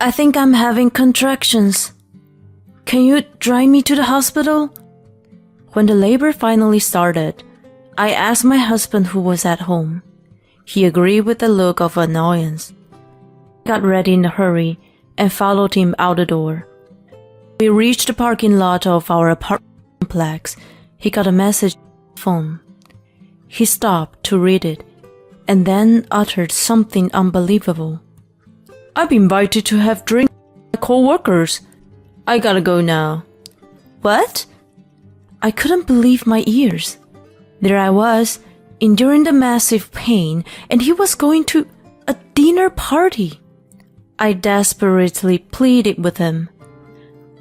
I think I'm having contractions. Can you drive me to the hospital? When the labor finally started, I asked my husband who was at home. He agreed with a look of annoyance. I got ready in a hurry and followed him out the door. We reached the parking lot of our apartment complex. He got a message on his phone. He stopped to read it and then uttered something unbelievable. I've been invited to have drinks with my co-workers. I gotta go now. What? I couldn't believe my ears. There I was, enduring the massive pain, and he was going to a dinner party. I desperately pleaded with him.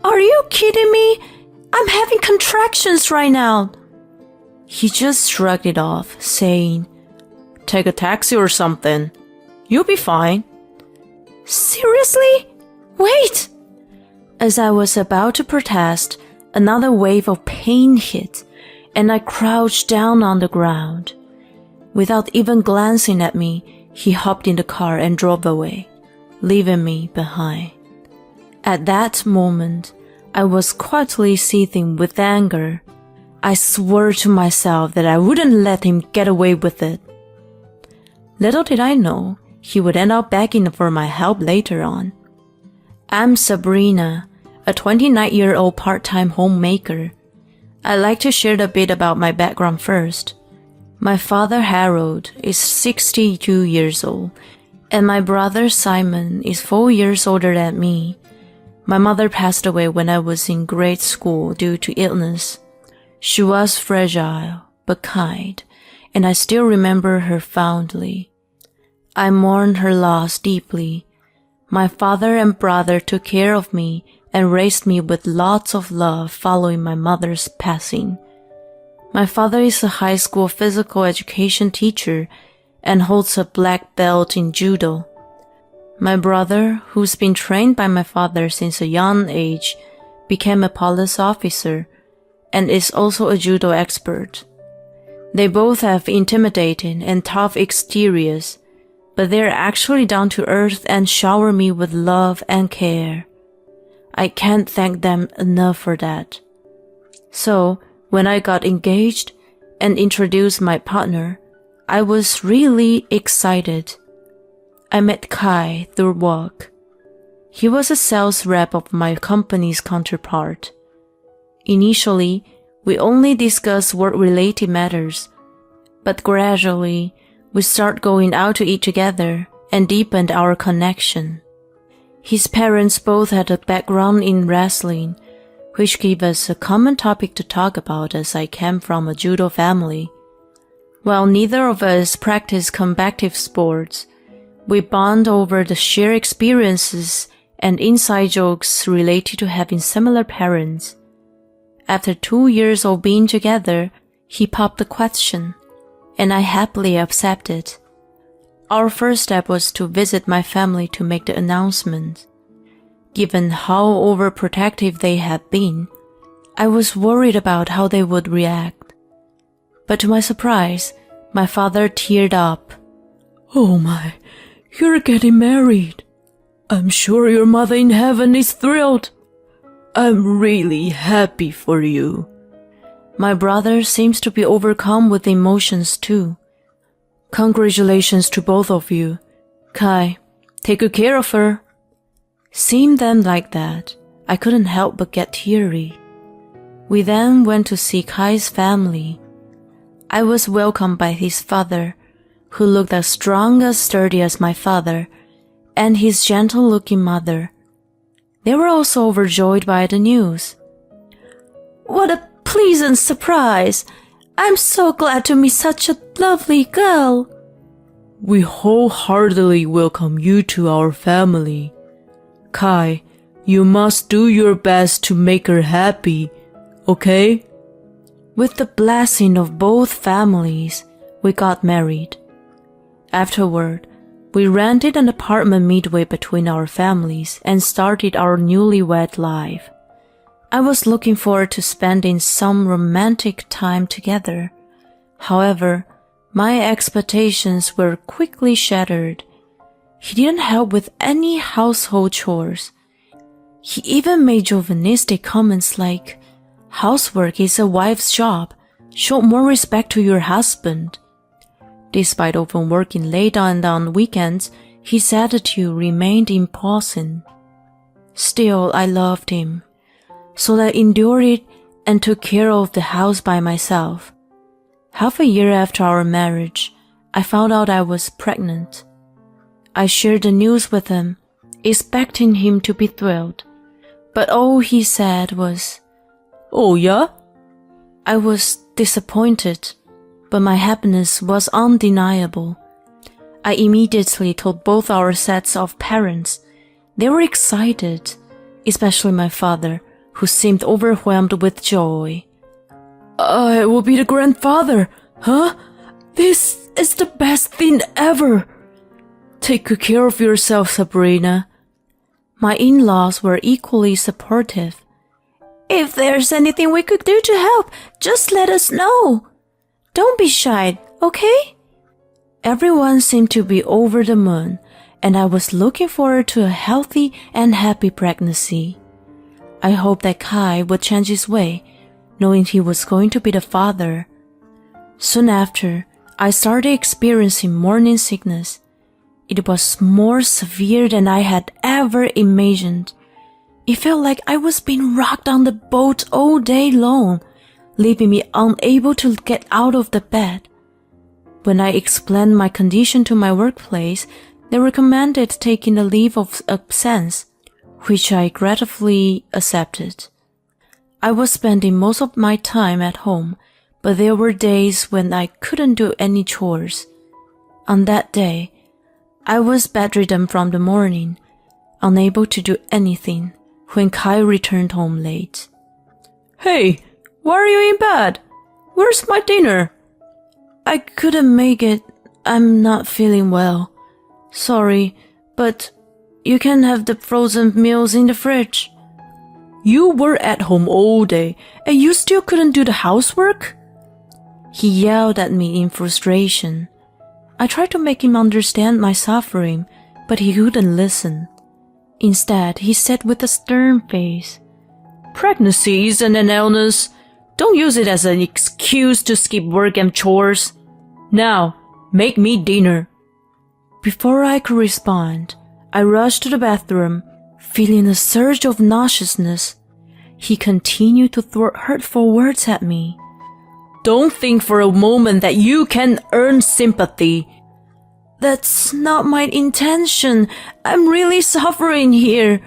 Are you kidding me? I'm having contractions right now. He just shrugged it off, saying, Take a taxi or something. You'll be fine. Seriously? Wait! As I was about to protest, another wave of pain hit, and I crouched down on the ground. Without even glancing at me, he hopped in the car and drove away, leaving me behind. At that moment, I was quietly seething with anger. I swore to myself that I wouldn't let him get away with it. Little did I know, he would end up begging for my help later on. I'm Sabrina, a 29-year-old part-time homemaker. I'd like to share a bit about my background first. My father, Harold, is 62 years old, and my brother, Simon, is 4 years older than me. My mother passed away when I was in grade school due to illness. She was fragile, but kind, and I still remember her fondly. I mourn her loss deeply. My father and brother took care of me and raised me with lots of love following my mother's passing. My father is a high school physical education teacher and holds a black belt in judo. My brother, who's been trained by my father since a young age, became a police officer and is also a judo expert. They both have intimidating and tough exteriors, but they're actually down to earth and shower me with love and care. I can't thank them enough for that. So, when I got engaged and introduced my partner, I was really excited. I met Kai through work. He was a sales rep of my company's counterpart. Initially, we only discussed work-related matters, but gradually, we started going out to eat together and deepened our connection. His parents both had a background in wrestling, which gave us a common topic to talk about as I came from a judo family. While neither of us practiced combative sports, we bond over the shared experiences and inside jokes related to having similar parents. After 2 years of being together, he popped the question, and I happily accepted. Our first step was to visit my family to make the announcement. Given how overprotective they had been, I was worried about how they would react. But to my surprise, my father teared up. Oh my, you're getting married. I'm sure your mother in heaven is thrilled. I'm really happy for you. My brother seems to be overcome with emotions too. Congratulations to both of you. Kai, take good care of her. Seeing them like that, I couldn't help but get teary. We then went to see Kai's family. I was welcomed by his father, who looked as strong and sturdy as my father, and his gentle-looking mother. They were also overjoyed by the news. What a pleasant surprise! I'm so glad to meet such a lovely girl. We wholeheartedly welcome you to our family. Kai, you must do your best to make her happy, okay? With the blessing of both families, we got married. Afterward, we rented an apartment midway between our families and started our newlywed life. I was looking forward to spending some romantic time together. However, my expectations were quickly shattered. He didn't help with any household chores. He even made chauvinistic comments like, "Housework is a wife's job. Show more respect to your husband." Despite often working late and on weekends, his attitude remained imposing. Still, I loved him, so I endured it and took care of the house by myself. Half a year after our marriage, I found out I was pregnant. I shared the news with him, expecting him to be thrilled, but all he said was, "Oh yeah?" I was disappointed, but my happiness was undeniable. I immediately told both our sets of parents. They were excited, especially my father, who seemed overwhelmed with joy. "I will be the grandfather, huh? This is the best thing ever. Take good care of yourself, Sabrina." My in-laws were equally supportive. "If there's anything we could do to help, just let us know. Don't be shy, okay?" Everyone seemed to be over the moon, and I was looking forward to a healthy and happy pregnancy. I hoped that Kai would change his way, knowing he was going to be the father. Soon after, I started experiencing morning sickness. It was more severe than I had ever imagined. It felt like I was being rocked on the boat all day long, leaving me unable to get out of the bed. When I explained my condition to my workplace, they recommended taking a leave of absence, which I gratefully accepted. I was spending most of my time at home, but there were days when I couldn't do any chores. On that day, I was bedridden from the morning, unable to do anything, when Kai returned home late. "Hey, why are you in bed? Where's my dinner?" "I couldn't make it. I'm not feeling well. Sorry, but you can have the frozen meals in the fridge." "You were at home all day, and you still couldn't do the housework?" He yelled at me in frustration. I tried to make him understand my suffering, but he wouldn't listen. Instead, he said with a stern face, "Pregnancy isn't an illness. Don't use it as an excuse to skip work and chores. Now, make me dinner." Before I could respond, I rushed to the bathroom, feeling a surge of nauseousness. He continued to throw hurtful words at me. "Don't think for a moment that you can earn sympathy." "That's not my intention. I'm really suffering here."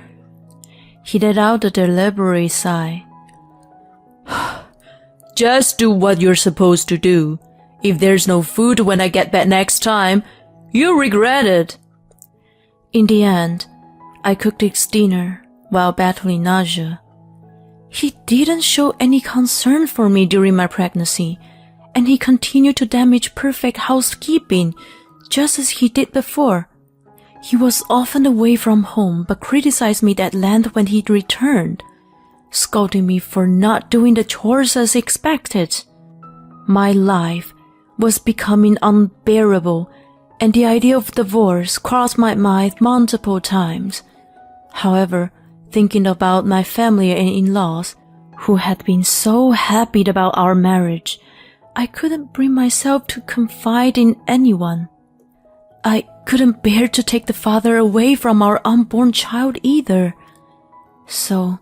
He let out a deliberate sigh. "Just do what you're supposed to do. If there's no food when I get back next time, you'll regret it." In the end, I cooked his dinner while battling nausea. He didn't show any concern for me during my pregnancy, and he continued to damage perfect housekeeping just as he did before. He was often away from home but criticized me at length when he returned, scolding me for not doing the chores as expected. My life was becoming unbearable, and the idea of divorce crossed my mind multiple times. However, thinking about my family and in-laws, who had been so happy about our marriage, I couldn't bring myself to confide in anyone. I couldn't bear to take the father away from our unborn child either. So,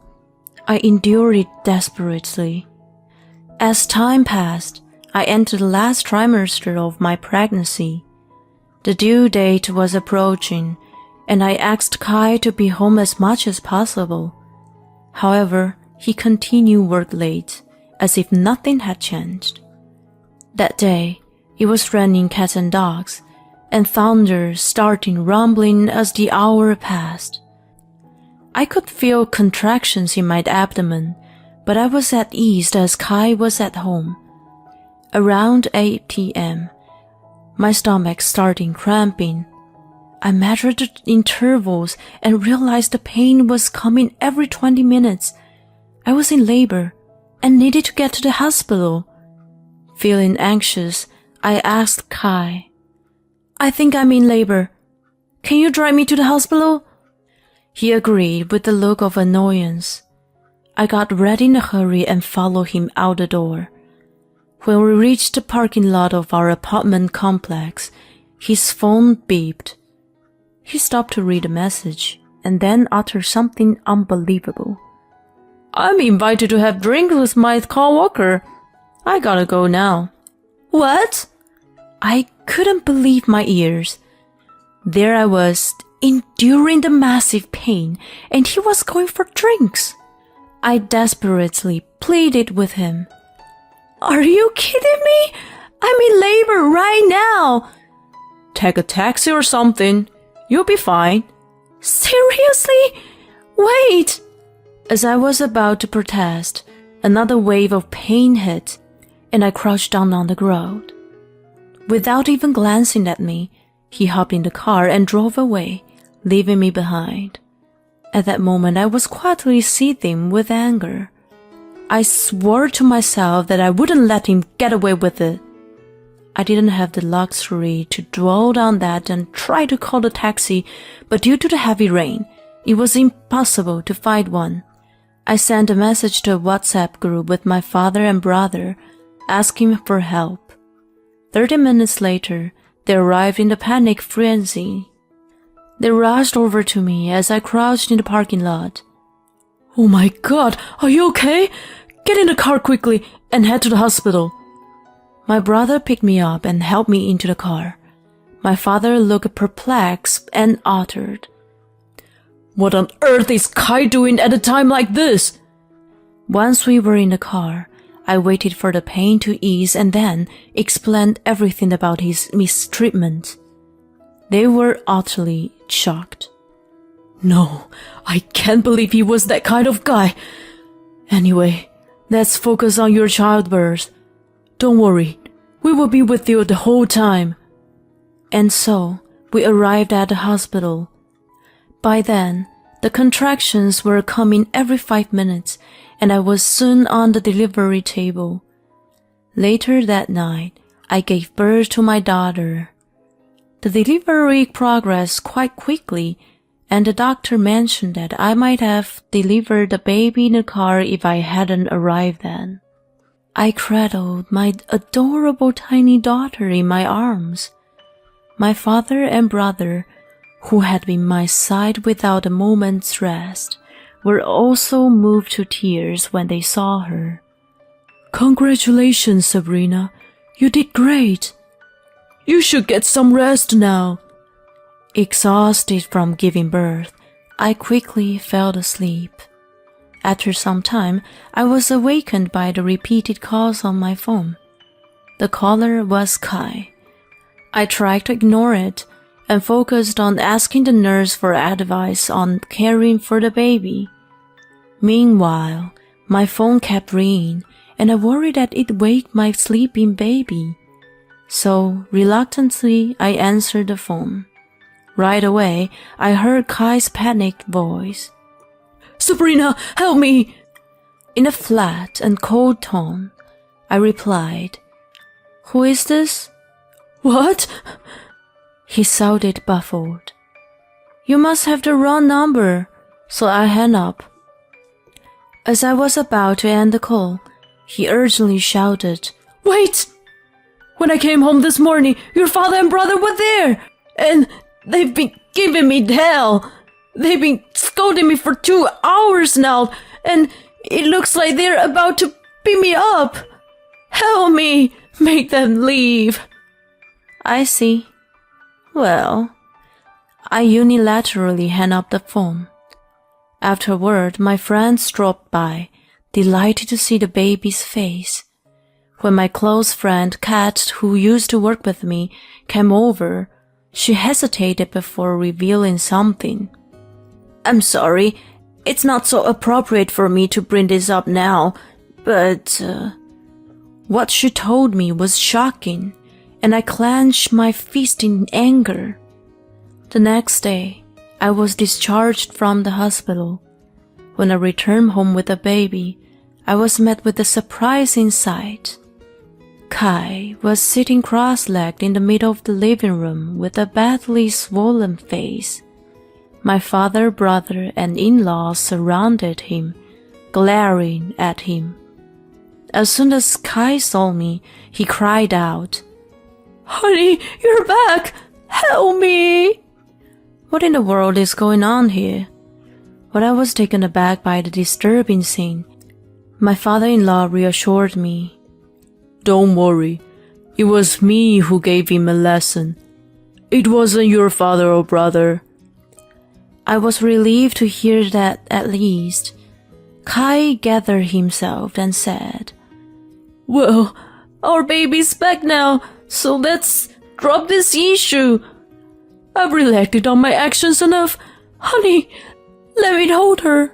I endured it desperately. As time passed, I entered the last trimester of my pregnancy. The due date was approaching, and I asked Kai to be home as much as possible. However, he continued work late, as if nothing had changed. That day, it was raining cats and dogs, and thunder starting rumbling as the hour passed. I could feel contractions in my abdomen, but I was at ease as Kai was at home. Around 8 p.m., my stomach started cramping. I measured the intervals and realized the pain was coming every 20 minutes. I was in labor and needed to get to the hospital. Feeling anxious, I asked Kai, "I think I'm in labor. Can you drive me to the hospital? He agreed with a look of annoyance. I got ready in a hurry and followed him out the door. When we reached the parking lot of our apartment complex, his phone beeped. He stopped to read the message and then uttered something unbelievable. I'm invited to have drinks with my coworker. I gotta go now. What? I couldn't believe my ears. There I was, enduring the massive pain, and he was going for drinks. I desperately pleaded with him. Are you kidding me? I'm in labor right now. Take a taxi or something. You'll be fine. Seriously? Wait. As I was about to protest, another wave of pain hit, and I crouched down on the ground. Without even glancing at me, he hopped in the car and drove away, leaving me behind. At that moment, I was quietly seething with anger. I swore to myself that I wouldn't let him get away with it. I didn't have the luxury to dwell on that and try to call a taxi, but due to the heavy rain, it was impossible to find one. I sent a message to a WhatsApp group with my father and brother, asking for help. 30 minutes later, they arrived in a panic frenzy. They rushed over to me as I crouched in the parking lot. Oh my God, are you okay? Get in the car quickly and head to the hospital. My brother picked me up and helped me into the car. My father looked perplexed and uttered, What on earth is Kai doing at a time like this? Once we were in the car, I waited for the pain to ease and then explained everything about his mistreatment. They were utterly shocked. No, I can't believe he was that kind of guy. Anyway, let's focus on your childbirth. Don't worry, we will be with you the whole time. And so, we arrived at the hospital. By then, the contractions were coming every 5 minutes, and I was soon on the delivery table. Later that night, I gave birth to my daughter. The delivery progressed quite quickly, and the doctor mentioned that I might have delivered the baby in the car if I hadn't arrived then. I cradled my adorable tiny daughter in my arms. My father and brother, who had been my side without a moment's rest, were also moved to tears when they saw her. Congratulations, Sabrina. You did great. You should get some rest now. Exhausted from giving birth, I quickly fell asleep. After some time, I was awakened by the repeated calls on my phone. The caller was Kai. I tried to ignore it and focused on asking the nurse for advice on caring for the baby. Meanwhile, my phone kept ringing, and I worried that it'd wake my sleeping baby. So, reluctantly, I answered the phone. Right away, I heard Kai's panicked voice. Sabrina, help me! In a flat and cold tone, I replied, Who is this? What? He sounded baffled. You must have the wrong number, so I hung up. As I was about to end the call, he urgently shouted, Wait! When I came home this morning, your father and brother were there, and they've been giving me hell. They've been scolding me for 2 hours now, and it looks like they're about to beat me up. Help me, make them leave. I see. Well, I unilaterally hung up the phone. Afterward, my friends dropped by, delighted to see the baby's face. When my close friend Kat, who used to work with me, came over, she hesitated before revealing something. I'm sorry, it's not so appropriate for me to bring this up now, but what she told me was shocking, and I clenched my fist in anger. The next day, I was discharged from the hospital. When I returned home with the baby, I was met with a surprising sight. Kai was sitting cross-legged in the middle of the living room with a badly swollen face. My father, brother, and in-laws surrounded him, glaring at him. As soon as Kai saw me, he cried out, "Honey, you're back! Help me!" What in the world is going on here? When I was taken aback by the disturbing scene, my father-in-law reassured me. "Don't worry, it was me who gave him a lesson. It wasn't your father or brother." I was relieved to hear that at least. Kai gathered himself and said, "Well, our baby's back now, so let's drop this issue. I've reflected on my actions enough. Honey, let me hold her."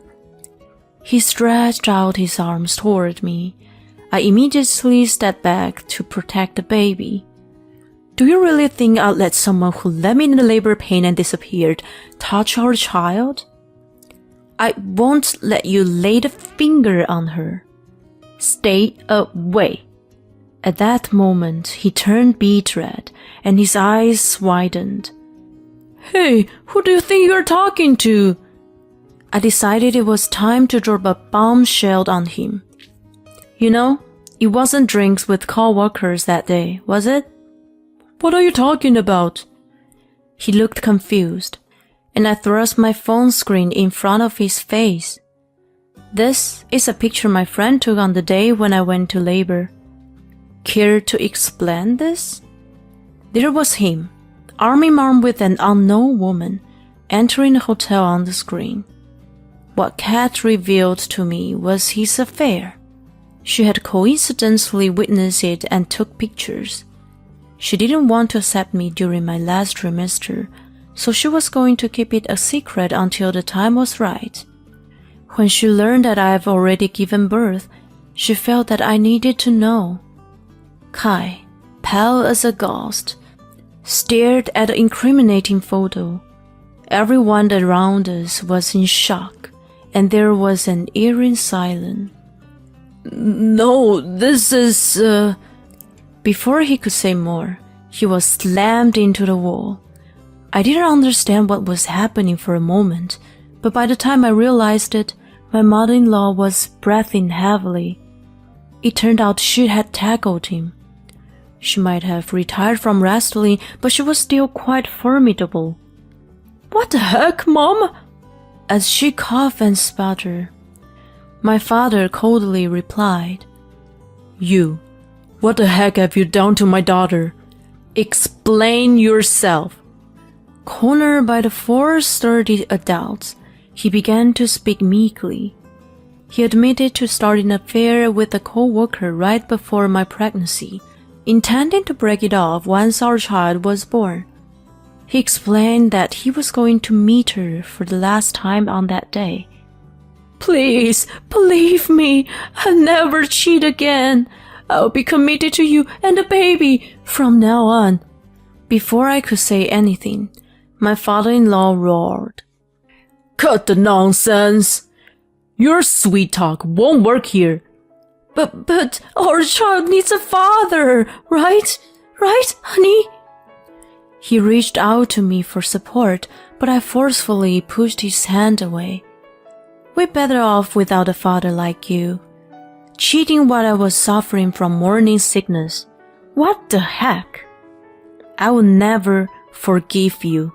He stretched out his arms toward me. I immediately stepped back to protect the baby. "Do you really think I'll let someone who let me in the labor pain and disappeared touch our child? I won't let you lay the finger on her. Stay away." At that moment, he turned beet red and his eyes widened. "Hey, who do you think you're talking to?" I decided it was time to drop a bombshell on him. "You know, it wasn't drinks with co-workers that day, was it?" "What are you talking about?" He looked confused, and I thrust my phone screen in front of his face. "This is a picture my friend took on the day when I went to labor. Care to explain this?" There was him, arm in arm with an unknown woman, entering the hotel on the screen. What Kat revealed to me was his affair. She had coincidentally witnessed it and took pictures. She didn't want to accept me during my last trimester, so she was going to keep it a secret until the time was right. When she learned that I have already given birth, she felt that I needed to know. Kai, pale as a ghost, stared at the incriminating photo. Everyone around us was in shock, and there was an eerie silence. "No, this is..." Before he could say more, he was slammed into the wall. I didn't understand what was happening for a moment, but by the time I realized it, my mother-in-law was breathing heavily. It turned out she had tackled him. She might have retired from wrestling, but she was still quite formidable. "What the heck, Mom?" As she coughed and sputtered. My father coldly replied, "You, what the heck have you done to my daughter? Explain yourself." Cornered by the four sturdy adults, he began to speak meekly. He admitted to starting an affair with a co-worker right before my pregnancy, intending to break it off once our child was born. He explained that he was going to meet her for the last time on that day. "Please, believe me, I'll never cheat again. I'll be committed to you and the baby from now on." Before I could say anything, my father-in-law roared, "Cut the nonsense! Your sweet talk won't work here." But our child needs a father, right? Right, honey?" He reached out to me for support, but I forcefully pushed his hand away. "We're better off without a father like you. Cheating while I was suffering from morning sickness. What the heck? I will never forgive you.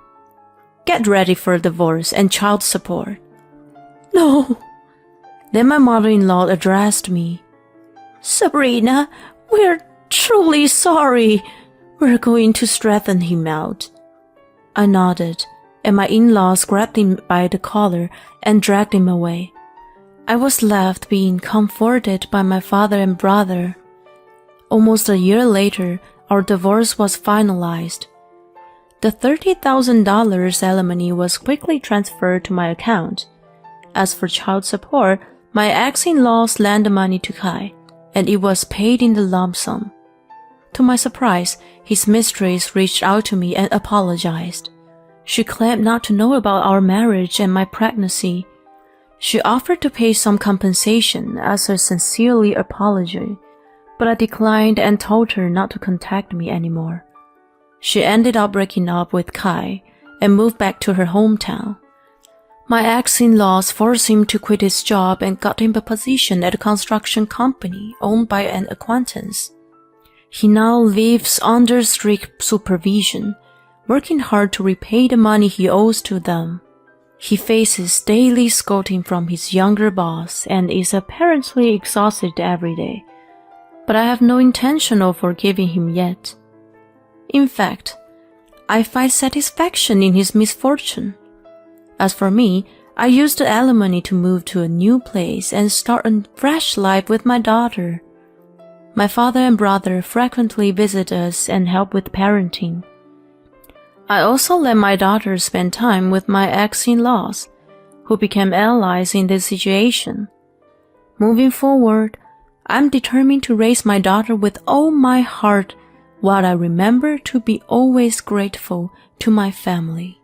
Get ready for divorce and child support." "No." Then my mother-in-law addressed me. "Sabrina, we're truly sorry. We're going to straighten him out." I nodded, and my in-laws grabbed him by the collar and dragged him away. I was left being comforted by my father and brother. Almost a year later, our divorce was finalized. The $30,000 alimony was quickly transferred to my account. As for child support, my ex-in-laws lent the money to Kai, and it was paid in the lump sum. To my surprise, his mistress reached out to me and apologized. She claimed not to know about our marriage and my pregnancy. She offered to pay some compensation as a sincere apology, but I declined and told her not to contact me anymore. She ended up breaking up with Kai and moved back to her hometown. My ex-in-laws forced him to quit his job and got him a position at a construction company owned by an acquaintance. He now lives under strict supervision, working hard to repay the money he owes to them. He faces daily scolding from his younger boss and is apparently exhausted every day, but I have no intention of forgiving him yet. In fact, I find satisfaction in his misfortune. As for me, I used the alimony to move to a new place and start a fresh life with my daughter. My father and brother frequently visit us and help with parenting. I also let my daughter spend time with my ex-in-laws, who became allies in this situation. Moving forward, I'm determined to raise my daughter with all my heart while I remember to be always grateful to my family.